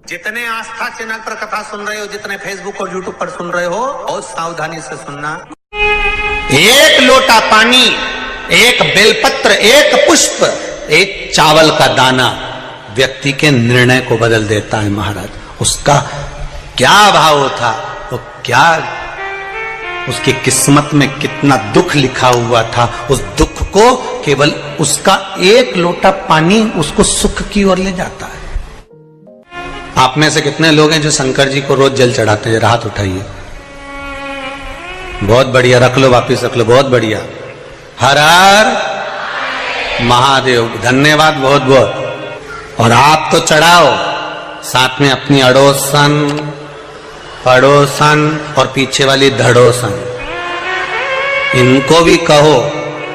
जितने आस्था चैनल पर कथा सुन रहे हो, जितने फेसबुक और यूट्यूब पर सुन रहे हो, बहुत सावधानी से सुनना। एक लोटा पानी, एक बेलपत्र, एक पुष्प, एक चावल का दाना व्यक्ति के निर्णय को बदल देता है। महाराज, उसका क्या भाव था, वो क्या, उसकी किस्मत में कितना दुख लिखा हुआ था, उस दुख को केवल उसका एक लोटा पानी उसको सुख की ओर ले जाता है। आप में से कितने लोग हैं जो शंकर जी को रोज जल चढ़ाते हैं? हाथ उठाइए। बहुत बढ़िया, रख लो, वापिस रख लो, बहुत बढ़िया। हर हर महादेव, धन्यवाद बहुत बहुत। और आप तो चढ़ाओ, साथ में अपनी अड़ोसन, पड़ोसन और पीछे वाली धड़ोसन, इनको भी कहो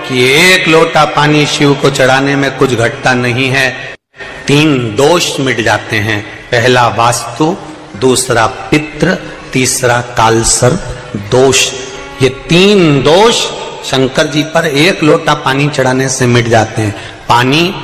कि एक लोटा पानी शिव को चढ़ाने में कुछ घटता नहीं है। 3 दोष मिट जाते हैं। पहला वास्तु, दूसरा पितृ, तीसरा कालसर्प दोष। ये 3 दोष शंकर जी पर एक लोटा पानी चढ़ाने से मिट जाते हैं। पानी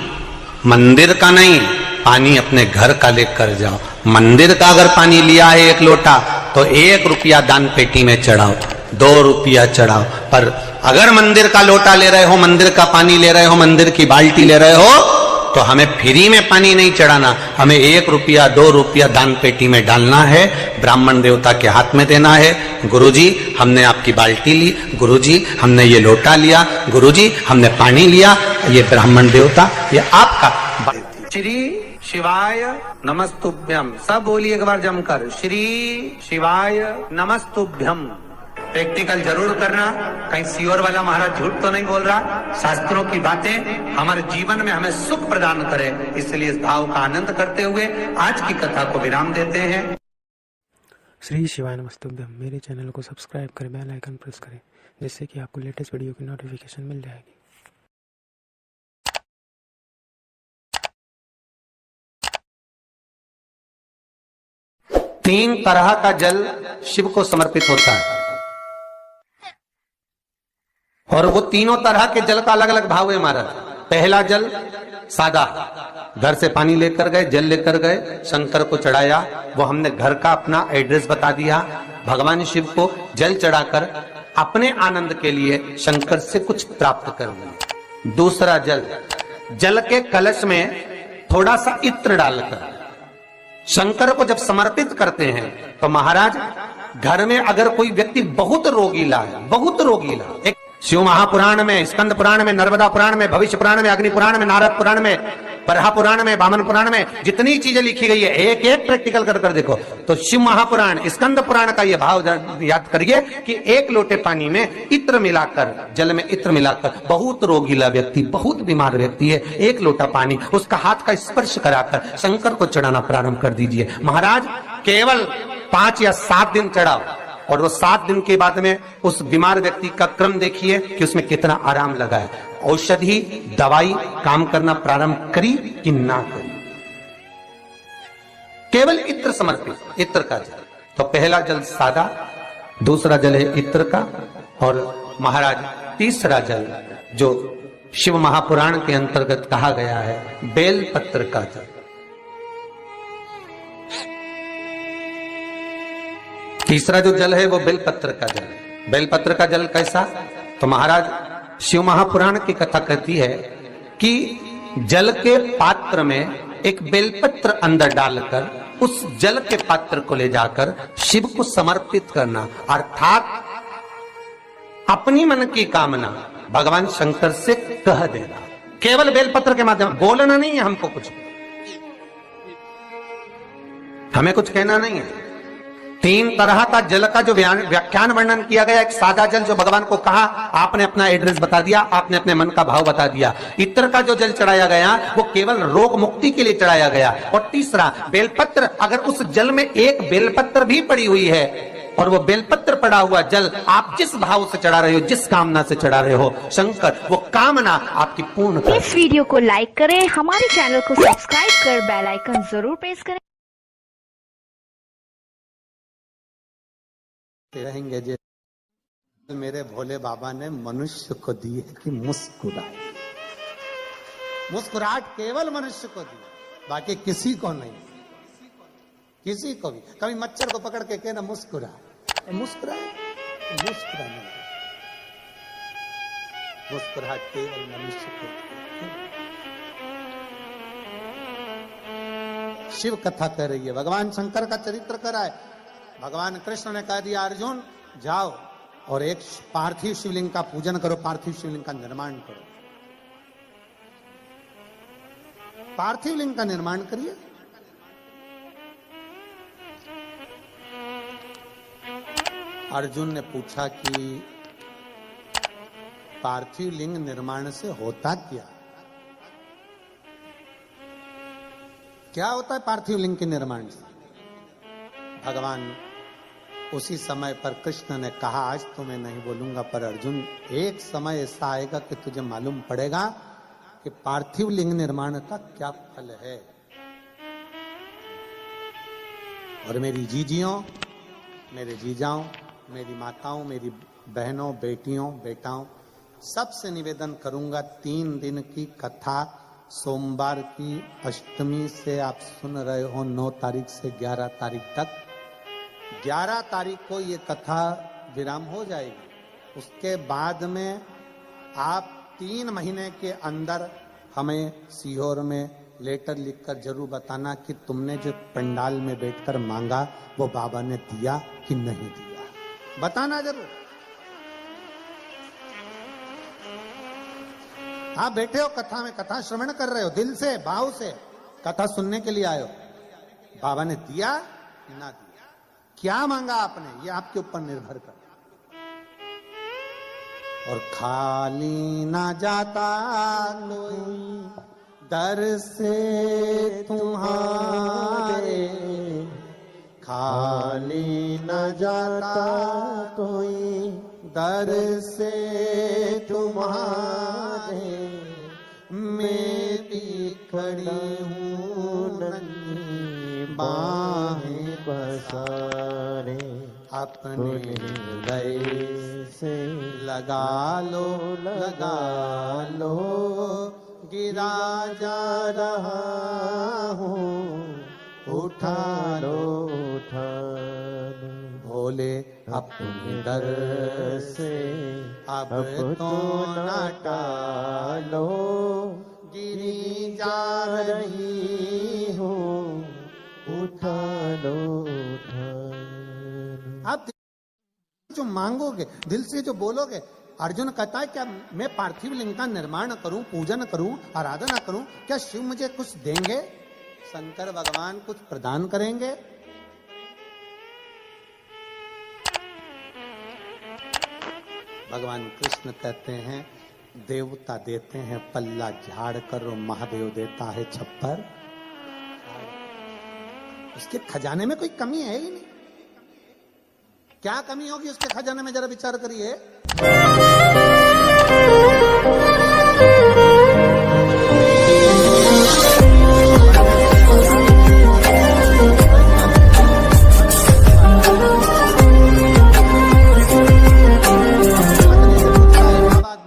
मंदिर का नहीं, पानी अपने घर का लेकर जाओ। मंदिर का अगर पानी लिया है 1 लोटा, तो 1 रुपया दान पेटी में चढ़ाओ, 2 रुपया चढ़ाओ। पर अगर मंदिर का लोटा ले रहे हो, मंदिर का पानी ले रहे हो, मंदिर की बाल्टी ले रहे हो, तो हमें फ्री में पानी नहीं चढ़ाना, हमें 1 रुपया 2 रुपया दान पेटी में डालना है, ब्राह्मण देवता के हाथ में देना है। गुरुजी, हमने आपकी बाल्टी ली, गुरुजी हमने ये लोटा लिया, गुरुजी हमने पानी लिया, ये ब्राह्मण देवता, ये आपका। श्री शिवाय नमस्तुभ्यम। सब बोलिए एक बार जमकर, श्री शिवाय नमस्तुभ्यम। प्रैक्टिकल जरूर करना, कहीं सियोर वाला महाराज झूठ तो नहीं बोल रहा। शास्त्रों की बातें हमारे जीवन में हमें सुख प्रदान करे, इसलिए इस भाव का आनंद करते हुए आज की कथा को विराम देते हैं। श्री शिवाय नमस्तुभ्यम। मेरे चैनल को सब्सक्राइब करें, बेल आइकन प्रेस करें, जिससे कि आपको लेटेस्ट वीडियो की नोटिफिकेशन मिल जाएगी। तीन तरह का जल शिव को समर्पित होता है, और वो तीनों तरह के जल का अलग अलग भाव है महाराज। पहला जल सादा, घर से पानी लेकर गए, जल लेकर गए, शंकर को चढ़ाया, वो हमने घर का अपना एड्रेस बता दिया, भगवान शिव को जल चढ़ाकर अपने आनंद के लिए शंकर से कुछ प्राप्त कर लिया। दूसरा जल, जल के कलश में थोड़ा सा इत्र डालकर शंकर को जब समर्पित करते हैं, तो महाराज घर में अगर कोई व्यक्ति बहुत रोगीला है, बहुत रोगीला, एक शिव महापुराण में, स्कंद पुराण में, नर्मदा पुराण में, भविष्य पुराण में, अग्नि पुराण में, नारद पुराण में, बरहा पुराण में, वामन पुराण में, जितनी चीजें लिखी गई है, एक एक प्रैक्टिकल कर देखो। तो शिव महापुराण, स्कंद पुराण का ये भाव याद करिए कि 1 लोटे पानी में इत्र मिलाकर, जल में इत्र मिलाकर, बहुत रोगीला व्यक्ति, बहुत बीमार व्यक्ति है, 1 लोटा पानी उसका हाथ का स्पर्श कराकर शंकर को चढ़ाना प्रारंभ कर दीजिए। महाराज केवल 5 या 7 दिन चढ़ाओ, और वो 7 दिन के बाद में उस बीमार व्यक्ति का क्रम देखिए कि उसमें कितना आराम लगा है। औषधि दवाई काम करना प्रारंभ करी कि ना करी। केवल इत्र समर्पित, इत्र का जल। तो पहला जल सादा, दूसरा जल है इत्र का, और महाराज तीसरा जल जो शिव महापुराण के अंतर्गत कहा गया है, बेलपत्र का जल। तीसरा जो जल है वो बेलपत्र का जल। बेलपत्र का जल कैसा? तो महाराज शिव महापुराण की कथा कहती है कि जल के पात्र में एक बेलपत्र अंदर डालकर उस जल के पात्र को ले जाकर शिव को समर्पित करना, अर्थात अपनी मन की कामना भगवान शंकर से कह देना। केवल बेलपत्र के माध्यम, बोलना नहीं है हमको, कुछ हमें कुछ कहना नहीं है। 3 तरह का जल का जो व्याख्यान वर्णन किया गया, एक सादा जल जो भगवान को कहा, आपने अपना एड्रेस बता दिया, आपने अपने मन का भाव बता दिया। इत्र का जो जल चढ़ाया गया वो केवल रोग मुक्ति के लिए चढ़ाया गया। और तीसरा बेलपत्र, अगर उस जल में एक बेलपत्र भी पड़ी हुई है और वो बेलपत्र पड़ा हुआ जल आप जिस भाव से चढ़ा रहे हो, जिस कामना से चढ़ा रहे हो, शंकर वो कामना आपकी पूर्ण कर। इस वीडियो को लाइक करें, हमारे चैनल को सब्सक्राइब कर बेल आइकन जरूर प्रेस करें। रहेंगे जे मेरे भोले बाबा ने मनुष्य को दी है कि मुस्कुराए। मुस्कुराहट केवल मनुष्य को दी, बाकी किसी को नहीं। किसी को भी कभी मच्छर को पकड़ के कहना मुस्कुरा, मुस्कुराए, मुस्कुराने लगे। मुस्कुराहट केवल मनुष्य को होती है। शिव कथा कह रही है, भगवान शंकर का चरित्र कर रहा है। भगवान कृष्ण ने कह दिया अर्जुन जाओ और एक पार्थिव शिवलिंग का पूजन करो, पार्थिव शिवलिंग का निर्माण करो। पार्थिव लिंग का निर्माण करिए। अर्जुन ने पूछा कि पार्थिव लिंग निर्माण से होता क्या? क्या होता है पार्थिव लिंग के निर्माण से? भगवान उसी समय पर कृष्ण ने कहा आज तो मैं नहीं बोलूंगा, पर अर्जुन एक समय ऐसा आएगा कि तुझे मालूम पड़ेगा कि पार्थिव लिंग निर्माण का क्या फल है। और मेरी जीजियों, मेरे जीजाओं, मेरी माताओं, मेरी बहनों, बेटियों, बेटाओं, सबसे निवेदन करूंगा 3 दिन की कथा सोमवार की अष्टमी से आप सुन रहे हो 9 तारीख से 11 तारीख तक। 11 तारीख को ये कथा विराम हो जाएगी। उसके बाद में आप 3 महीने के अंदर हमें सीहोर में लेटर लिखकर जरूर बताना कि तुमने जो पंडाल में बैठकर मांगा वो बाबा ने दिया कि नहीं दिया, बताना जरूर। आप बैठे हो कथा में, कथा श्रवण कर रहे हो, दिल से भाव से कथा सुनने के लिए आए हो, बाबा ने दिया ना दिया, क्या मांगा आपने, ये आपके ऊपर निर्भर कर। और खाली ना जाता कोई दर से तुम्हारे, खाली न जाता कोई दर से तुम्हारे, मैं भी खड़ी हूँ नन्ही बाहें पसारे, अपने हृदय से लगा लो, लगा लो, गिरा जा रहा हूँ, उठा लो, उठा लो, भोले अपने दर से अब तो न टालो, गिरी जा रही हूँ, उठा लो, उठा लो। आप जो मांगोगे, दिल से जो बोलोगे, अर्जुन कहता है क्या मैं पार्थिव लिंग का निर्माण करूं, पूजन करूं, आराधना करूं, क्या शिव मुझे कुछ देंगे? शंकर भगवान कुछ प्रदान करेंगे? भगवान कृष्ण कहते हैं देवता देते हैं पल्ला झाड़ कर, महादेव देता है छप्पर। उसके खजाने में कोई कमी है ही नहीं। क्या कमी होगी उसके खजाने में, जरा विचार करिए।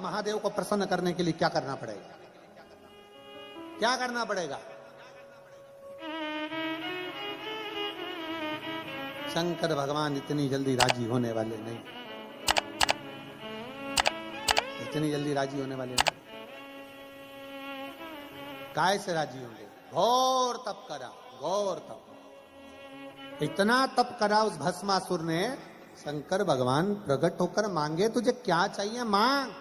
महादेव को प्रसन्न करने के लिए क्या करना पड़ेगा? क्या करना पड़ेगा? शंकर भगवान इतनी जल्दी राजी होने वाले नहीं, इतनी जल्दी राजी होने वाले नहीं। काय से राजी होंगे? घोर तप करा, घोर तप, इतना तप करा उस भस्मासुर ने। शंकर भगवान प्रकट होकर मांगे तुझे क्या चाहिए मांग।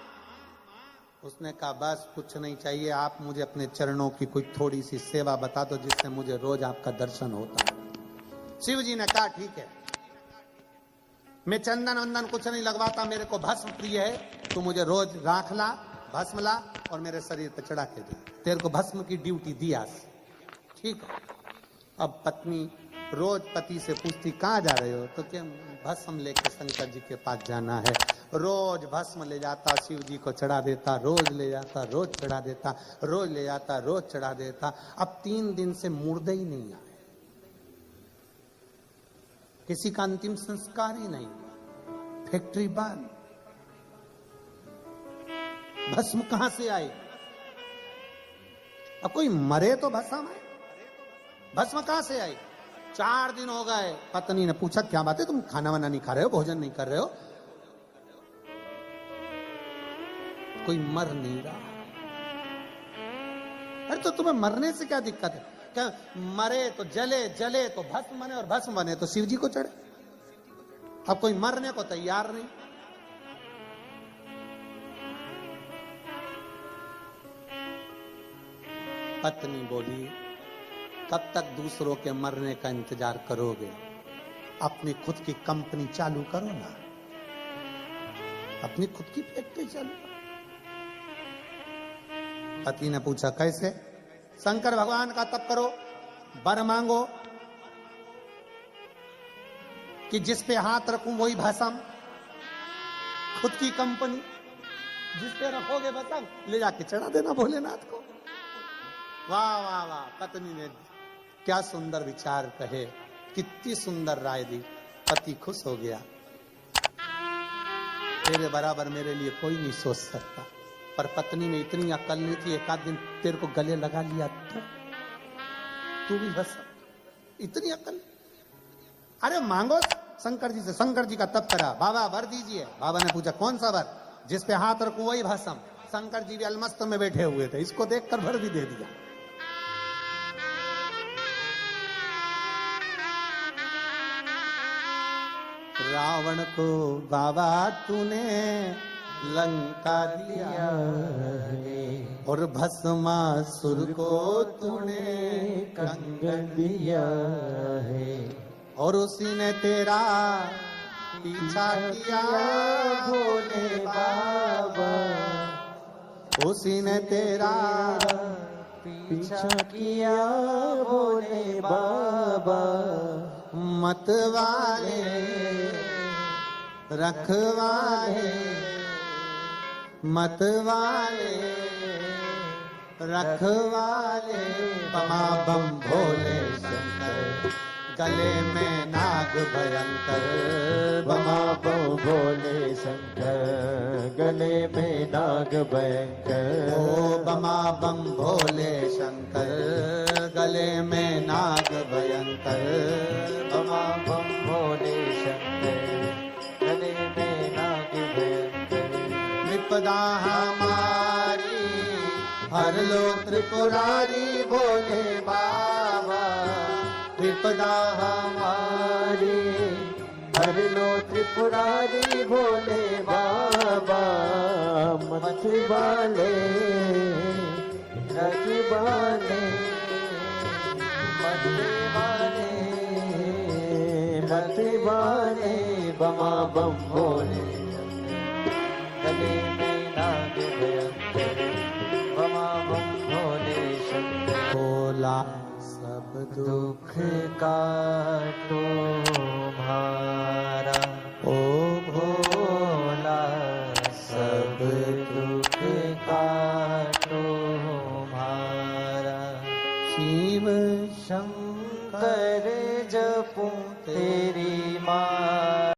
उसने कहा बस कुछ नहीं चाहिए, आप मुझे अपने चरणों की कोई थोड़ी सी सेवा बता दो जिससे मुझे रोज आपका दर्शन होता है। शिव जी ने कहा ठीक है, मैं चंदन वंदन कुछ नहीं लगवाता, मेरे को भस्म प्रिय है, तू मुझे रोज राख ला, भस्म ला और मेरे शरीर पे चढ़ा के दे, तेरे को भस्म की ड्यूटी दिया। ठीक है। अब पत्नी रोज पति से पूछती कहाँ जा रहे हो, तो क्या भस्म लेके शंकर जी के पास जाना है। रोज भस्म ले जाता, शिव जी को चढ़ा देता, रोज ले जाता, रोज चढ़ा देता, रोज ले जाता, रोज चढ़ा देता। अब 3 दिन से मुर्दे ही नहीं आए, किसी का अंतिम संस्कार ही नहीं, फैक्ट्री बंद। भस्म कहां से आई? अब कोई मरे तो भस्म है, भस्म कहां से आई? 4 दिन हो गए। पत्नी ने पूछा क्या बात है, तुम खाना वाना नहीं खा रहे हो, भोजन नहीं कर रहे हो? कोई मर नहीं रहा। अरे तो तुम्हें मरने से क्या दिक्कत है? क्या मरे तो जले, जले तो भस्म बने, और भस्म बने तो शिव जी को चढ़े। अब कोई मरने को तैयार नहीं। पत्नी बोली कब तक दूसरों के मरने का इंतजार करोगे? अपनी खुद की कंपनी चालू करो ना, अपनी खुद की फैक्ट्री चालू करो। पति ने पूछा कैसे? शंकर भगवान का तप करो, वर मांगो कि जिस पे हाथ रखूं वही भस्म, खुद की कंपनी जिस पे रखोगे भस्म ले जाके चढ़ा देना भोलेनाथ को। वाह वाह वाह, पत्नी ने क्या सुंदर विचार कहे, कितनी सुंदर राय दी। पति खुश हो गया, तेरे बराबर मेरे लिए कोई नहीं सोच सकता। पर पत्नी में इतनी अकल नहीं थी, एक आध दिन तेरे को गले लगा लिया तो तू भी बस, इतनी अकल। अरे मांगो शंकर जी से, शंकर जी का तप करा, बाबा वर दीजिए। बाबा ने पूछा कौन सा वर? जिस पे हाथ रखूं वही भस्म। शंकर जी भी अलमस्त में बैठे हुए थे, इसको देखकर भर भी दे दिया। रावण को बाबा तूने लंका दिया है, और भस्मासुर को तूने कंगन दिया है, और उसी ने तेरा पीछा किया भोले बाबा, उसी ने तेरा पीछा किया भोले बाबा। मतवाले रखवाले, मतवाले रखवाले, बमा बम भोले शंकर, गले में नाग भयंकर, बमा बम भोले शंकर, गले में नाग भयंकर। ओ बमा बम भोले शंकर, गले में नाग भयंकर, बमा बम भोले शंकर, गले में नाग भयंकर। विपदा हमारी हर लो त्रिपुरारी भोले बाबा, विपदा हमारी हर लो त्रिपुरारी भोले बाबा। मतवाले रखवाले, मतवाले मतवाले, बमा बम भोले गले में नाग भयंकर, बमा बम भोले शंकर। भोला सब दुख काटो भारा, ओ भोला सब दुख काटो भारा। शिव शंकर जपूं तेरी माँ।